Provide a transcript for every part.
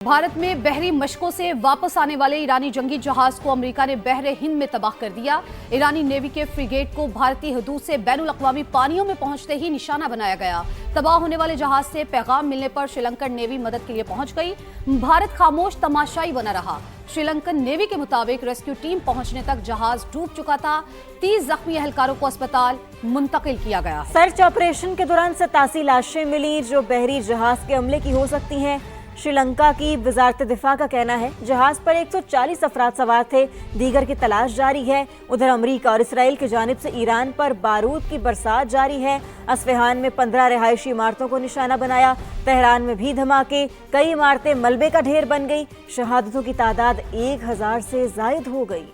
भारत में बहरी मशकों से वापस आने वाले ईरानी जंगी जहाज को अमेरिका ने बहरे हिंद में तबाह कर दिया। ईरानी नेवी के फ्रिगेट को भारतीय हदूद से बैनुल अक़वामी पानियों में पहुंचते ही निशाना बनाया गया। तबाह होने वाले जहाज से पैगाम मिलने पर श्रीलंकन नेवी मदद के लिए पहुंच गई। भारत खामोश तमाशाई बना रहा। श्रीलंकन नेवी के मुताबिक रेस्क्यू टीम पहुंचने तक जहाज डूब चुका था। 30 जख्मी एहलकारों को अस्पताल मुंतकिल किया गया। सर्च ऑपरेशन के दौरान 87 लाशें मिली जो बहरी जहाज के हमले की हो सकती हैं। श्रीलंका की वजारत दिफा का कहना है जहाज पर 140 अफराद सवार थे, दीगर की तलाश जारी है। उधर अमेरिका और इसराइल की जानिब से ईरान पर बारूद की बरसात जारी है। अस्फहान में 15 रिहायशी इमारतों को निशाना बनाया। तेहरान में भी धमाके, कई इमारतें मलबे का ढेर बन गई। शहादतों की तादाद 1000 से जायद हो गई।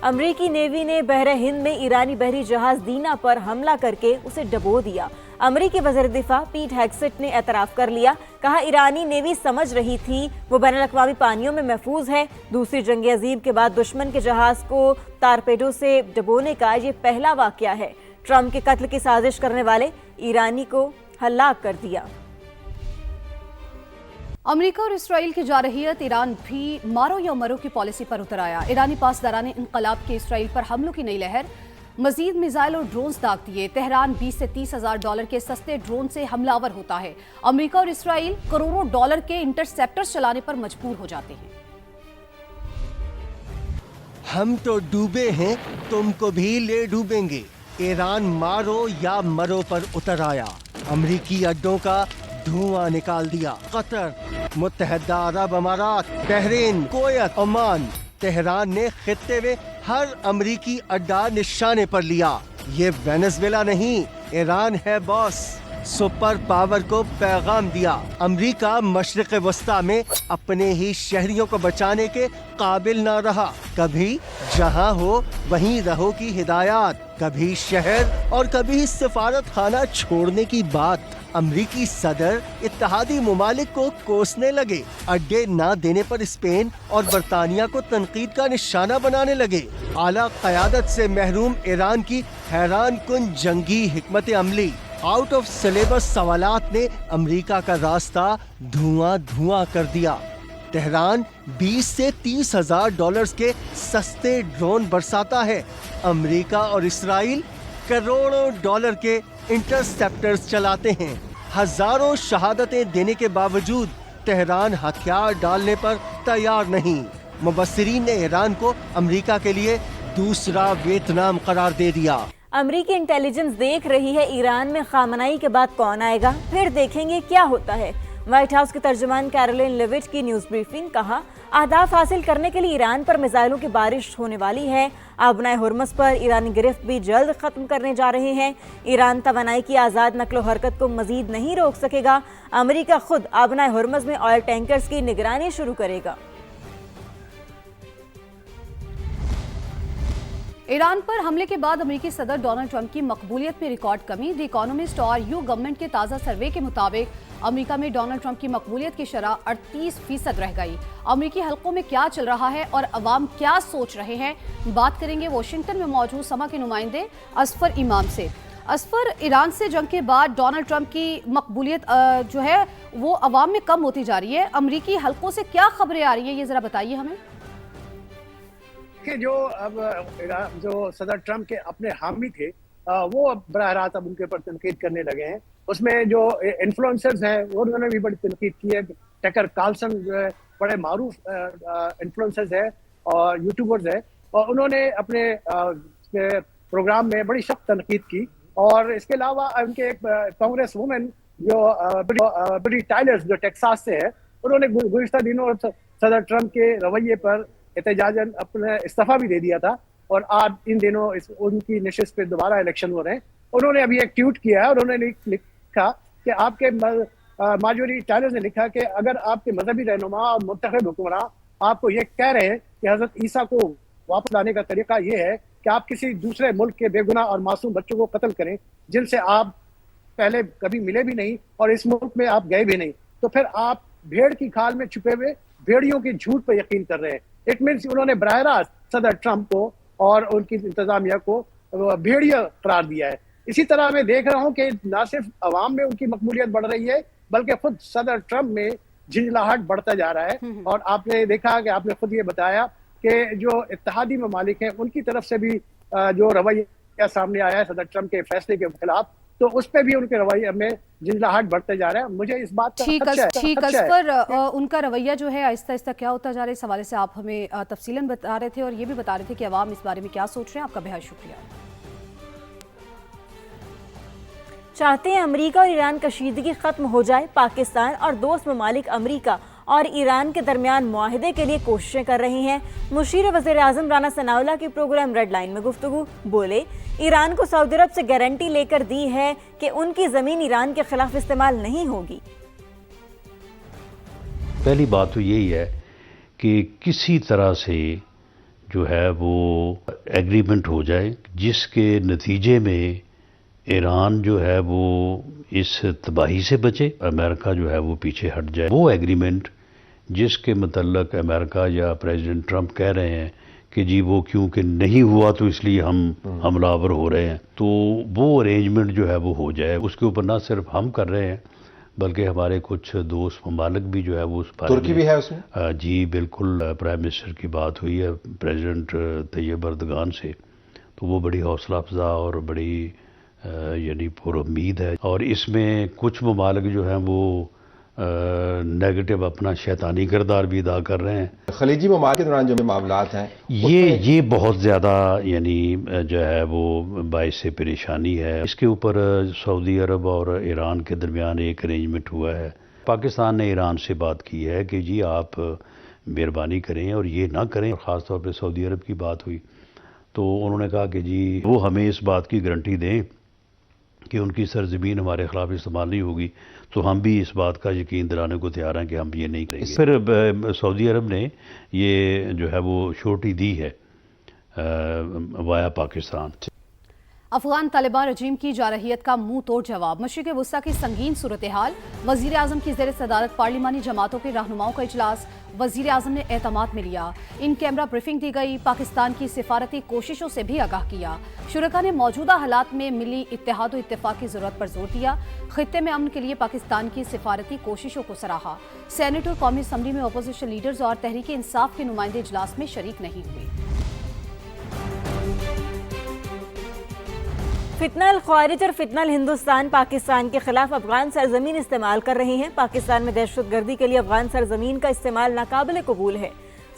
अमरीकी नेवी ने बहरे हिंद में ईरानी बहरी जहाज दीना पर हमला करके उसे डबो दिया। अमरीकी वज़ीर दिफा पीट हेग्सेट ने एतराफ़ कर लिया। कहा ईरानी नेवी समझ रही थी वो बैनुल अक़वामी पानियों में महफूज है। दूसरी जंग अज़ीम के बाद दुश्मन के जहाज को टारपेडो से डबोने का ये पहला वाक़या है। ट्रंप के कत्ल की साजिश करने वाले ईरानी को हलाक कर दिया। अमेरिका और इसराइल की जारहियत, ईरान भी मारो या मरो की पॉलिसी पर उतर आया। ईरानी पासदारान इनकलाब के इसराइल पर हमलों की नई लहर, मजीद मिसाइल और ड्रोन्स दाग दिए। तेहरान 20 से 30 हजार डॉलर के सस्ते ड्रोन से हमलावर होता है। अमेरिका और इसराइल करोड़ों डॉलर के इंटरसेप्टर्स चलाने पर मजबूर हो जाते हैं। हम तो डूबे हैं, तुमको भी ले डूबेंगे। ईरान मारो या मरो पर उतर आया। अमेरिकी अड्डों का धुआं निकाल दिया। कतर, मुत्तहदा अरब अमारात, बहरीन, कुवैत, ओमान, तेहरान ने खित्ते में हर अमरीकी अड्डा निशाने पर लिया। ये वेनेजुएला नहीं, ईरान है बॉस। सुपर पावर को पैगाम दिया। अमरीका मशरिक़ वस्ता में अपने ही शहरियों को बचाने के काबिल ना रहा। कभी जहां हो वहीं रहो की हिदायत, कभी शहर और कभी सिफारत खाना छोड़ने की बात। अमरीकी सदर इत्तेहादी मुमालिक को कोसने लगे। अड्डे ना देने पर स्पेन और बरतानिया को तनकीद का निशाना बनाने लगे। आला क़यादत से महरूम ईरान की हैरान कुन जंगी हिकमत अमली, आउट ऑफ सिलेबस सवालात ने अमरीका का रास्ता धुआं धुआं कर दिया। तेहरान 20 से 30 हजार डॉलर्स के सस्ते ड्रोन बरसाता है। अमरीका और इसराइल करोड़ों डॉलर के इंटरसेप्टर्स चलाते हैं। हजारों शहादतें देने के बावजूद तेहरान हथियार डालने पर तैयार नहीं। मुबस्सिरीन ने ईरान को अमेरिका के लिए दूसरा वियतनाम करार दे दिया। अमरीकी इंटेलिजेंस देख रही है ईरान में खामनाई के बाद कौन आएगा, फिर देखेंगे क्या होता है। व्हाइट हाउस के तर्जुमान कैरोलिन लेविट की न्यूज ब्रीफिंग। कहा अहदाफ हासिल करने के लिए ईरान पर मिसाइलों की बारिश होने वाली है। आबनाए हुर्मस पर ईरानी गिरफ्त भी जल्द खत्म करने जा रहे हैं। ईरान तवानाई की आज़ाद नकलो हरकत को मजीद नहीं रोक सकेगा। अमेरिका खुद आबनाए हुर्मस में ऑयल टैंकर्स की निगरानी शुरू करेगा। ईरान पर हमले के बाद अमेरिकी सदर डोनाल्ड ट्रंप की मकबूलियत में रिकॉर्ड कमी। द इकोनॉमिस्ट और यू गवर्नमेंट के ताज़ा सर्वे के मुताबिक अमेरिका में डोनाल्ड ट्रंप की मकबूलियत की शरह 38% रह गई। अमेरिकी हलकों में क्या चल रहा है और अवाम क्या सोच रहे हैं, बात करेंगे वाशिंगटन में मौजूद समा के नुमाइंदे असफर इमाम से। असफर, ईरान से जंग के बाद डोनाल्ड ट्रंप की मकबूलियत जो है वो अवाम में कम होती जा रही है। अमेरिकी हलकों से क्या खबरें आ रही हैं, ये जरा बताइए हमें। कि जो सदर ट्रंप के अपने हामी थे वो बराह रास्त अब उनके ऊपर तनकीद करने लगे हैं। उसमें जो इन्फ्लुएंसर्स हैं वो उन्होंने भी बड़ी तनकीद की है। टकर कार्लसन जो है बड़े मारूफ इन्फ्लुएंसर्स है और यूट्यूबर्स है, और उन्होंने अपने प्रोग्राम में बड़ी सख्त तनकीद की। और इसके अलावा उनके कांग्रेस वुमेन जो ब्री टाइलर्स जो टेक्सास से है, उन्होंने गुज़िश्ता दिनों सदर ट्रंप के रवैये पर एहतजाजन अपना इस्तीफा भी दे दिया था। और आज इन दिनों उनकी नशिस्त पे दोबारा इलेक्शन हो रहे हैं। उन्होंने अभी एक ट्वीट किया है और उन्होंने लिखा कि आपके मार्जोरी टायलर्स ने लिखा कि अगर आपके मजहबी रहनुमा और मुंतखब हुक्मरान आपको ये कह रहे हैं कि हजरत ईसा को वापस लाने का तरीका ये है कि आप किसी दूसरे मुल्क के बेगुनाह और मासूम बच्चों को कत्ल करें जिनसे आप पहले कभी मिले भी नहीं और इस मुल्क में आप गए भी नहीं, तो फिर आप भेड़ की खाल में छुपे हुए भेड़ियों के झूठ पर यकीन कर रहे हैं। इट मीन्स उन्होंने बराह रास्त सदर ट्रंप को और उनकी इंतजामिया को भेड़िया करार दिया है। इसी तरह मैं देख रहा हूं कि ना सिर्फ अवाम में उनकी मकबूलियत बढ़ रही है, बल्कि खुद सदर ट्रंप में झिंझलाहट बढ़ता जा रहा है। और आपने देखा कि आपने खुद ये बताया कि जो इत्तेहादी ममालिक हैं उनकी तरफ से भी जो रवैया सामने आया है सदर ट्रंप के फैसले के खिलाफ, तो उस पर भी उनके रवैये में झिंझलाहट बढ़ते जा रहा है। मुझे इस बात का ठीक असफर, उनका रवैया जो है आहिस्ता आहिस्ता क्या होता जा रहा है, इस हवाले से आप हमें तफसीलन बता रहे थे और ये भी बता रहे थे कि अवाम इस बारे में क्या सोच रहे हैं। आपका बेहद शुक्रिया। चाहते हैं अमेरिका और ईरान कशीदगी खत्म हो जाए। पाकिस्तान और दोस्त ममालिक अमेरिका और ईरान के दरमियान मुआहदे के लिए कोशिशें कर रही हैं। मुशीर वज़ीर आज़म राना सनाउल्लाह की प्रोग्राम रेड लाइन में गुफ्तगू, बोले ईरान को सऊदी अरब से गारंटी लेकर दी है कि उनकी ज़मीन ईरान के खिलाफ इस्तेमाल नहीं होगी। पहली बात तो यही है कि किसी तरह से जो है वो एग्रीमेंट हो जाए जिसके नतीजे में ईरान जो है वो इस तबाही से बचे, अमेरिका जो है वो पीछे हट जाए। वो एग्रीमेंट जिसके मतलब अमेरिका या प्रेसिडेंट ट्रंप कह रहे हैं कि जी वो क्योंकि नहीं हुआ तो इसलिए हम हमलावर हो रहे हैं, तो वो अरेंजमेंट जो है वो हो जाए। उसके ऊपर ना सिर्फ हम कर रहे हैं बल्कि हमारे कुछ दोस्त ममालिक भी जो है वो उस बारे तुर्की भी है उसमें। जी बिल्कुल, प्राइम मिनिस्टर की बात हुई है प्रेसिडेंट तैयब अर्दगान से, तो वो बड़ी हौसला अफजा और बड़ी यानी पुरुम्मीद है। और इसमें कुछ ममालिक जो हैं वो नेगेटिव अपना शैतानी किरदार भी अदा कर रहे हैं। खलीजी ममालिक के दौरान जो मामलात हैं ये बहुत ज़्यादा यानी जो है वो बाइस से परेशानी है। इसके ऊपर सऊदी अरब और ईरान के दरमियान एक अरेंजमेंट हुआ है। पाकिस्तान ने ईरान से बात की है कि जी आप मेहरबानी करें और ये ना करें। ख़ास तौर पे सऊदी अरब की बात हुई तो उन्होंने कहा कि जी वो हमें इस बात की गारंटी दें कि उनकी सरजमीन हमारे खिलाफ इस्तेमाल नहीं होगी, तो हम भी इस बात का यकीन दिलाने को तैयार हैं कि हम ये नहीं करेंगे। फिर सऊदी अरब ने ये जो है वो श्योरिटी दी है वाया पाकिस्तान। अफगान तालिबान रजीम की जारहियत का मुंह तोड़ जवाब। मशरिक़ वुस्ता की संगीन सूरत हाल। वज़ीर आज़म की ज़ेर सदारत पार्लिमानी जमातों के रहनुमाओं का इजलास वज़ीर आज़म ने एतमाद में लिया। इन कैमरा ब्रीफिंग दी गई। पाकिस्तान की सिफारती कोशिशों से भी आगाह किया। शुरका ने मौजूदा हालात में मिली इत्तेहाद व इत्तेफाक की जरूरत पर जोर दिया। खित्ते में अमन के लिए पाकिस्तान की सिफारती कोशिशों को सराहा। सेनेट और कौमी असम्बली में अपोजिशन लीडर्स और तहरीक इंसाफ के नुमाइंदे इजलास में शरीक नहीं हुए। फितनल ख्वारिज और फितनल हिंदुस्तान पाकिस्तान के खिलाफ अफगान सरजमीन इस्तेमाल कर रही हैं। पाकिस्तान में दहशतगर्दी के लिए अफगान सरजमीन का इस्तेमाल नाकाबिल कबूल है।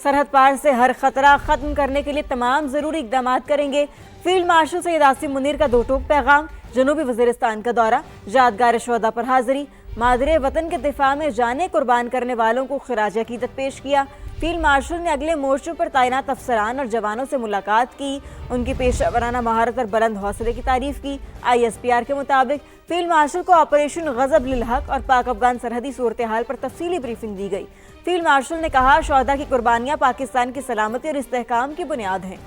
सरहद पार से हर खतरा खत्म करने के लिए तमाम जरूरी इकदाम करेंगे। फील्ड मार्शल सैयद आसिम मुनीर का दो टोक पैगाम। जनूबी वजीरिस्तान का दौरा। यादगार शोहदा पर हाजिरी। मादरे वतन के दिफा में जाने कुर्बान करने वालों को खिराज अकीदत पेश किया। फील्ड मार्शल ने अगले मोर्चों पर तैनात अफसरान और जवानों से मुलाकात की। उनकी पेशा वराना महारत और बुलंद हौसले की तारीफ की। ISPR के मुताबिक फील्ड मार्शल को ऑपरेशन गजब लिल हक और पाक अफगान सरहदी सूरत हाल पर तफसीली ब्रीफिंग दी गई। फील्ड मार्शल ने कहा शोहदा की कुर्बानियां पाकिस्तान की सलामती और इस्तेहकाम की बुनियाद हैं।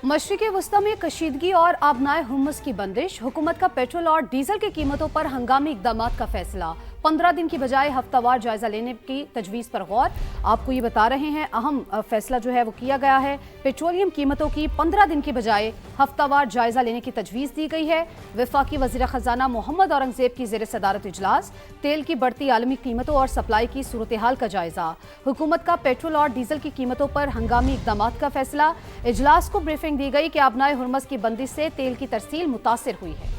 मशरिक़ वुस्ता में कशीदगी और आबनाए हुम्मस की बंदिश। हुकूमत का पेट्रोल और डीजल की कीमतों पर हंगामी इकदाम का फैसला। 15 दिन की बजाय हफ्तावार जायजा लेने की तजवीज़ पर गौर। आपको ये बता रहे हैं अहम फैसला जो है वो किया गया है। पेट्रोलियम कीमतों की 15 दिन की बजाय हफ्तावार जायजा लेने की तजवीज़ दी गई है। वफाकी वज़ीर ख़जाना मोहम्मद औरंगज़ेब की ज़ेर सदारत इजलास। तेल की बढ़ती आलमी कीमतों और सप्लाई की सूरत हाल का जायजा। हुकूमत का पेट्रोल और डीजल की कीमतों पर हंगामी इकदाम का फैसला। इजलास को ब्रीफिंग दी गई कि आबनाए हुर्मस की बंदिश से तेल की तरसील मुतासिर हुई है।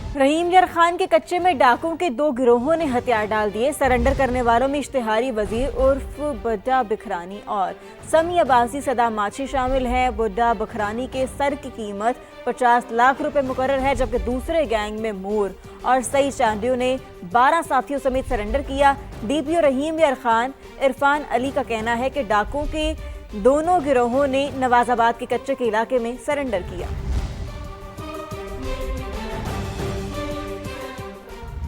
रहीम यार खान के कच्चे में डाकुओं के 2 गिरोहों ने हथियार डाल दिए। सरेंडर करने वालों में इश्तिहारी वजीर उर्फ बुड्ढा बखरानी और समी अब्बासी सदाम माछी शामिल हैं। बुड्ढा बखरानी के सर की कीमत 50 लाख रुपए मुकर्रर है, जबकि दूसरे गैंग में मूर और सई चांडियों ने 12 साथियों समेत सरेंडर किया। DPO रहीम यार खान इरफान अली का कहना है कि डाकुओं के दोनों गिरोहों ने नवाजाबाद के कच्चे के इलाके में सरेंडर किया।